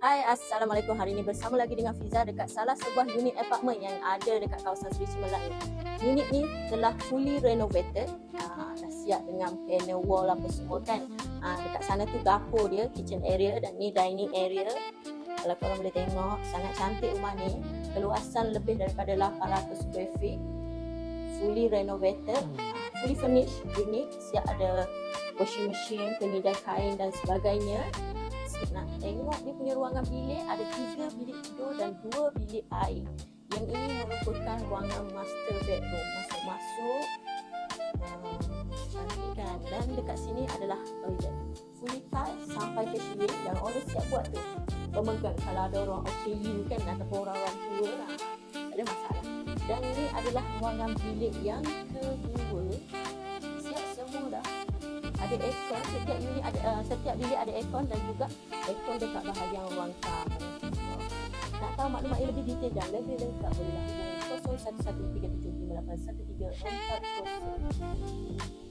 Hai, Assalamualaikum. Hari ini bersama lagi dengan Fiza dekat salah sebuah unit apartment yang ada dekat kawasan Seri Cimelaya. Unit ni telah fully renovated, dah siap dengan panel wall apa semua kan. Dekat sana tu dapur dia, kitchen area, dan ni dining area. Kalau korang boleh tengok, sangat cantik rumah ni. Keluasan lebih daripada 800 square feet. Fully renovated, fully furnished unit, siap ada washing machine, penyedai kain dan sebagainya. Nak tengok dia punya ruangan bilik, ada 3 bilik tidur dan 2 bilik air. Yang ini merupakan ruangan master bedroom. Masuk-masuk, cantik kan. Dan dekat sini adalah toilet, fully tile sampai ke sini. Yang owner siap buat tu pemegang kalau ada orang OKU kan, ataupun orang-orang tua lah, tak ada masalah. Dan ini adalah ruangan bilik yang kedua. Siap semua dah. Ada aircon, setiap unit ada, setiap bilik ada aircon dan juga aircon dekat bahagian ruang tamu. Nak tahu maklumat yang lebih detail dan lebih lengkap, bolehlah hubungi 0113758134.